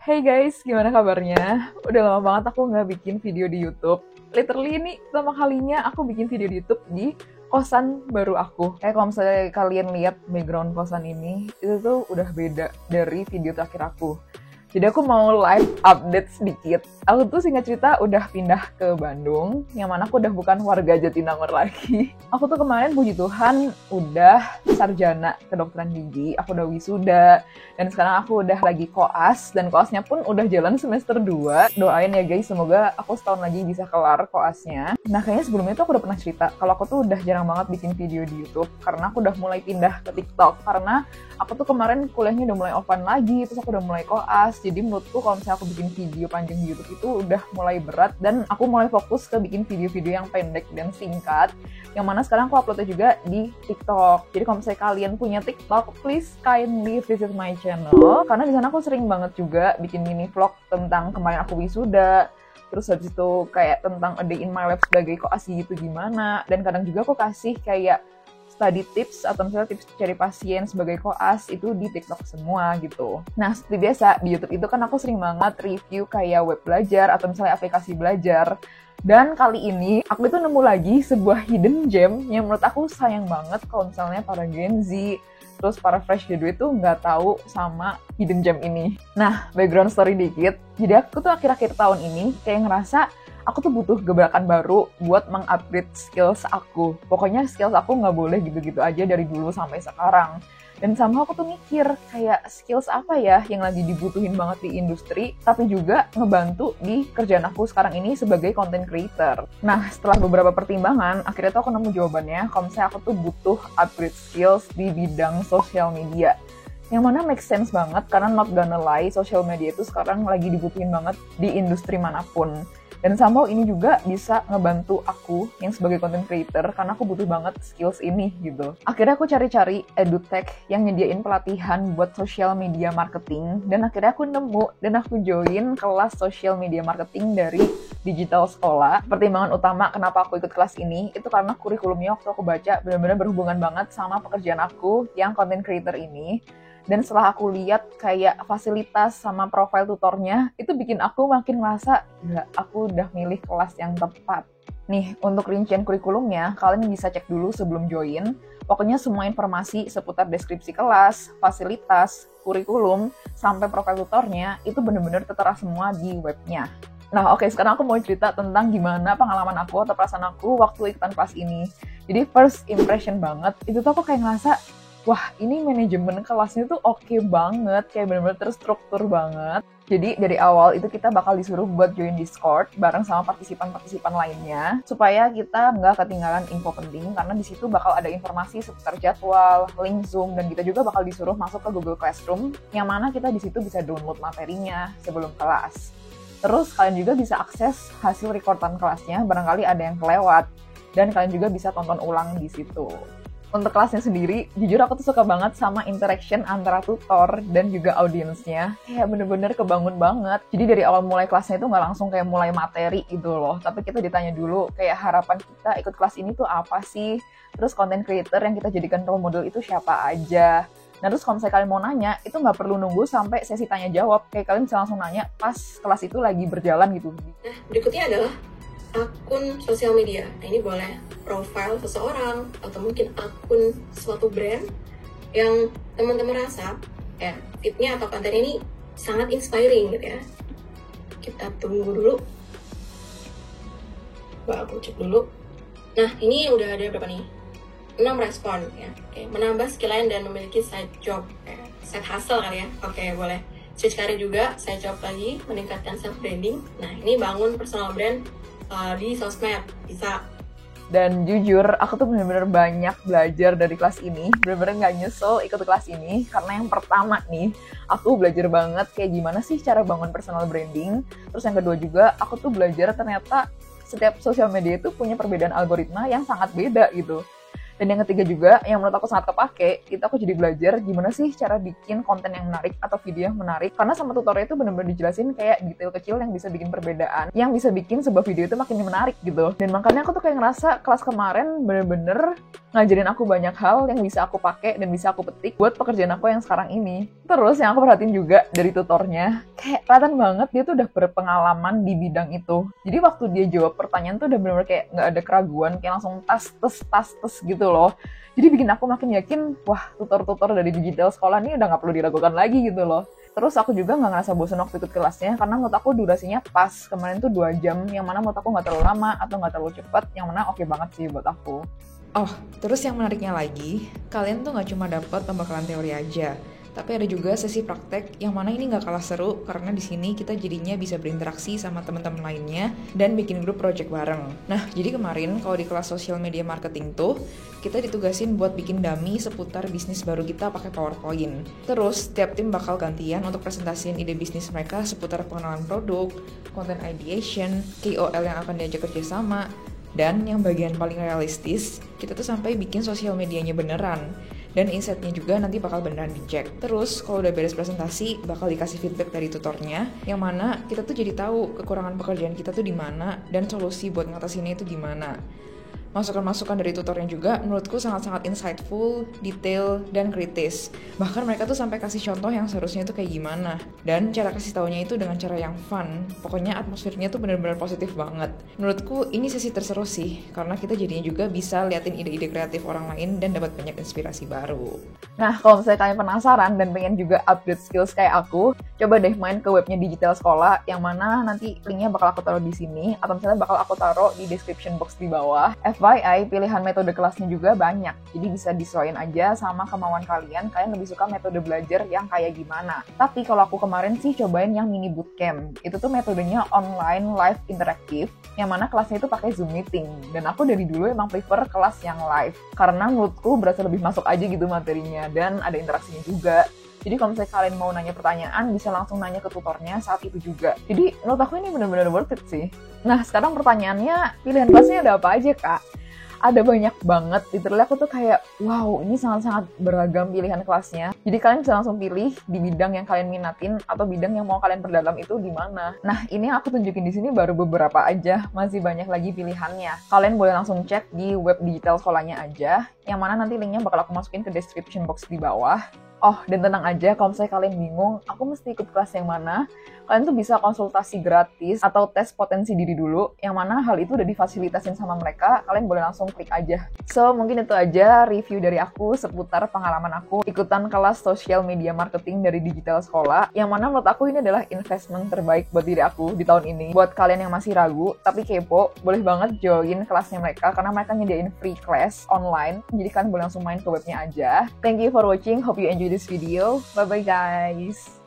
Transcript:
Hey guys, gimana kabarnya? Udah lama banget aku nggak bikin video di YouTube. Literally ini pertama kalinya aku bikin video di YouTube di kosan baru aku. Kayak kalau misalnya kalian lihat background kosan ini, itu tuh udah beda dari video terakhir aku. Jadi aku mau live update sedikit. Aku tuh singkat cerita udah pindah ke Bandung, yang mana aku udah bukan warga Jatinangor lagi. Aku tuh kemarin puji Tuhan udah sarjana kedokteran gigi, aku udah wisuda, dan sekarang aku udah lagi koas, dan koasnya pun udah jalan semester 2. Doain ya guys, semoga aku setahun lagi bisa kelar koasnya. Nah kayaknya sebelumnya tuh aku udah pernah cerita, kalau aku tuh udah jarang banget bikin video di YouTube, karena aku udah mulai pindah ke TikTok, karena aku tuh kemarin kuliahnya udah mulai offline lagi, terus aku udah mulai koas. Jadi menurutku kalau misalnya aku bikin video panjang di YouTube itu udah mulai berat, dan aku mulai fokus ke bikin video-video yang pendek dan singkat, yang mana sekarang aku uploadnya juga di TikTok. Jadi kalau misalnya kalian punya TikTok, please kindly visit my channel, karena di sana aku sering banget juga bikin mini vlog tentang kemarin aku wisuda, terus habis itu kayak tentang a day in my life sebagai koas gitu gimana, dan kadang juga aku kasih kayak study tips atau misalnya tips cari pasien sebagai koas itu di TikTok semua gitu. Nah, seperti biasa di YouTube itu kan aku sering banget review kayak web belajar atau misalnya aplikasi belajar. Dan kali ini aku itu nemu lagi sebuah hidden gem yang menurut aku sayang banget kalau misalnya para Gen Z terus para fresh graduate tuh nggak tahu sama hidden gem ini. Nah, background story dikit. Jadi aku tuh akhir-akhir tahun ini kayak ngerasa aku tuh butuh gebrakan baru buat mengupgrade skills aku. Pokoknya skills aku nggak boleh gitu-gitu aja dari dulu sampai sekarang. Dan sama aku tuh mikir, kayak skills apa ya yang lagi dibutuhin banget di industri, tapi juga ngebantu di kerjaan aku sekarang ini sebagai content creator. Nah, setelah beberapa pertimbangan, akhirnya tuh aku nemu jawabannya, kalau misalnya aku tuh butuh upgrade skills di bidang social media. Yang mana make sense banget, karena not gonna lie, social media itu sekarang lagi dibutuhin banget di industri manapun. Dan somehow ini juga bisa ngebantu aku yang sebagai content creator karena aku butuh banget skills ini gitu. Akhirnya aku cari-cari edutech yang nyediain pelatihan buat social media marketing, dan akhirnya aku nemu dan aku join kelas social media marketing dari Digital Sekolah. Pertimbangan utama kenapa aku ikut kelas ini itu karena kurikulumnya waktu aku baca benar-benar berhubungan banget sama pekerjaan aku yang content creator ini. Dan setelah aku lihat kayak fasilitas sama profil tutornya, itu bikin aku makin merasa, gila, aku udah milih kelas yang tepat. Nih, untuk rincian kurikulumnya, kalian bisa cek dulu sebelum join. Pokoknya semua informasi seputar deskripsi kelas, fasilitas, kurikulum, sampai profil tutornya, itu bener-bener tertera semua di webnya. Nah, oke, sekarang aku mau cerita tentang gimana pengalaman aku atau perasaan aku waktu ikutan kelas ini. Jadi, first impression banget, itu tuh aku kayak ngerasa, wah, ini manajemen kelasnya tuh oke banget, kayak bener-bener terstruktur banget. Jadi dari awal itu kita bakal disuruh buat join Discord bareng sama partisipan-partisipan lainnya, supaya kita nggak ketinggalan info penting, karena di situ bakal ada informasi seputar jadwal, link Zoom, dan kita juga bakal disuruh masuk ke Google Classroom, yang mana kita di situ bisa download materinya sebelum kelas. Terus kalian juga bisa akses hasil rekordan kelasnya, barangkali ada yang kelewat, dan kalian juga bisa tonton ulang di situ. Untuk kelasnya sendiri, jujur aku tuh suka banget sama interaction antara tutor dan juga audiensnya. Kayak bener-bener kebangun banget. Jadi dari awal mulai kelasnya itu nggak langsung kayak mulai materi gitu loh. Tapi kita ditanya dulu kayak harapan kita ikut kelas ini tuh apa sih? Terus content creator yang kita jadikan role model itu siapa aja? Nah terus kalau misalnya kalian mau nanya, itu nggak perlu nunggu sampai sesi tanya jawab. Kayak kalian bisa langsung nanya pas kelas itu lagi berjalan gitu. Nah, berikutnya adalah akun sosial media. Nah, ini boleh profil seseorang atau mungkin akun suatu brand yang teman-teman rasa ya feed-nya atau konten ini sangat inspiring gitu ya. Kita tunggu dulu. Aku cek dulu. Nah, ini udah ada berapa nih? 6 respon ya. Oke, menambah skill lain dan memiliki side job, side hustle kali ya. Oke, boleh. Switch career juga, side job lagi, meningkatkan self branding. Nah, ini bangun personal brand di sosmed, bisa. Dan jujur, aku tuh bener-bener banyak belajar dari kelas ini. Bener-bener gak nyesel ikut kelas ini. Karena yang pertama nih, aku belajar banget kayak gimana sih cara bangun personal branding. Terus yang kedua juga, aku tuh belajar ternyata setiap sosial media itu punya perbedaan algoritma yang sangat beda gitu. Dan yang ketiga juga, yang menurut aku sangat kepake, itu aku jadi belajar gimana sih cara bikin konten yang menarik atau video yang menarik. Karena sama tutornya itu bener-bener dijelasin kayak detail kecil yang bisa bikin perbedaan, yang bisa bikin sebuah video itu makin menarik gitu. Dan makanya aku tuh kayak ngerasa kelas kemarin bener-bener ngajarin aku banyak hal yang bisa aku pakai dan bisa aku petik buat pekerjaan aku yang sekarang ini. Terus yang aku perhatiin juga dari tutornya, kayak kelihatan banget dia tuh udah berpengalaman di bidang itu. Jadi waktu dia jawab pertanyaan tuh udah bener-bener kayak nggak ada keraguan, kayak langsung tas gitu loh. Jadi bikin aku makin yakin, wah tutor-tutor dari digital sekolah ini udah nggak perlu diragukan lagi gitu loh. Terus aku juga nggak ngerasa bosan waktu ikut kelasnya, karena menurut aku durasinya pas. Kemarin tuh 2 jam, yang mana menurut aku nggak terlalu lama atau nggak terlalu cepat, yang mana oke banget sih buat aku. Oh, terus yang menariknya lagi, kalian tuh nggak cuma dapat pembekalan teori aja, tapi ada juga sesi praktek yang mana ini nggak kalah seru karena di sini kita jadinya bisa berinteraksi sama teman-teman lainnya dan bikin grup project bareng. Nah, jadi kemarin kalau di kelas social media marketing tuh kita ditugasin buat bikin dummy seputar bisnis baru kita pakai PowerPoint. Terus tiap tim bakal gantian untuk presentasiin ide bisnis mereka seputar pengenalan produk, content ideation, KOL yang akan diajak kerjasama. Dan yang bagian paling realistis, kita tuh sampai bikin sosial medianya beneran. Dan insight-nya juga nanti bakal beneran dicek. Terus, kalau udah beres presentasi, bakal dikasih feedback dari tutornya, yang mana kita tuh jadi tahu kekurangan pekerjaan kita tuh di mana, dan solusi buat ngatasinnya itu gimana. Masukan-masukan dari tutornya juga menurutku sangat-sangat insightful, detail, dan kritis. Bahkan mereka tuh sampai kasih contoh yang seharusnya itu kayak gimana. Dan cara kasih taunya itu dengan cara yang fun. Pokoknya atmosfernya tuh benar-benar positif banget. Menurutku ini sesi terseru sih, karena kita jadinya juga bisa liatin ide-ide kreatif orang lain dan dapat banyak inspirasi baru. Nah, kalau misalnya kalian penasaran dan pengen juga update skills kayak aku, coba deh main ke webnya Digital Sekolah, yang mana nanti linknya bakal aku taruh di sini, atau misalnya bakal aku taruh di description box di bawah. FYI, pilihan metode kelasnya juga banyak, jadi bisa disesuaikan aja sama kemauan kalian lebih suka metode belajar yang kayak gimana. Tapi kalau aku kemarin sih cobain yang mini bootcamp, itu tuh metodenya online live interaktif, yang mana kelasnya itu pakai Zoom meeting, dan aku dari dulu emang prefer kelas yang live, karena menurutku berasa lebih masuk aja gitu materinya, dan ada interaksinya juga. Jadi kalau misalnya kalian mau nanya pertanyaan, bisa langsung nanya ke tutornya saat itu juga. Jadi menurut aku ini benar-benar worth it sih. Nah, sekarang pertanyaannya, pilihan kelasnya ada apa aja, Kak? Ada banyak banget, literally aku tuh kayak, wow, ini sangat-sangat beragam pilihan kelasnya. Jadi kalian bisa langsung pilih di bidang yang kalian minatin atau bidang yang mau kalian perdalam itu di mana. Nah, ini yang aku tunjukin di sini baru beberapa aja, masih banyak lagi pilihannya. Kalian boleh langsung cek di web digital sekolahnya aja, yang mana nanti linknya bakal aku masukin ke description box di bawah. Oh, dan tenang aja, kalau misalnya kalian bingung, aku mesti ikut kelas yang mana, kalian tuh bisa konsultasi gratis atau tes potensi diri dulu, yang mana hal itu udah difasilitasin sama mereka, kalian boleh langsung klik aja. So, mungkin itu aja review dari aku seputar pengalaman aku ikutan kelas social media marketing dari Digital Sekolah, yang mana menurut aku ini adalah investment terbaik buat diri aku di tahun ini. Buat kalian yang masih ragu, tapi kepo, boleh banget join kelasnya mereka, karena mereka nyediain free class online, jadi kalian boleh langsung main ke webnya aja. Thank you for watching, hope you enjoy this video. Bye-bye guys!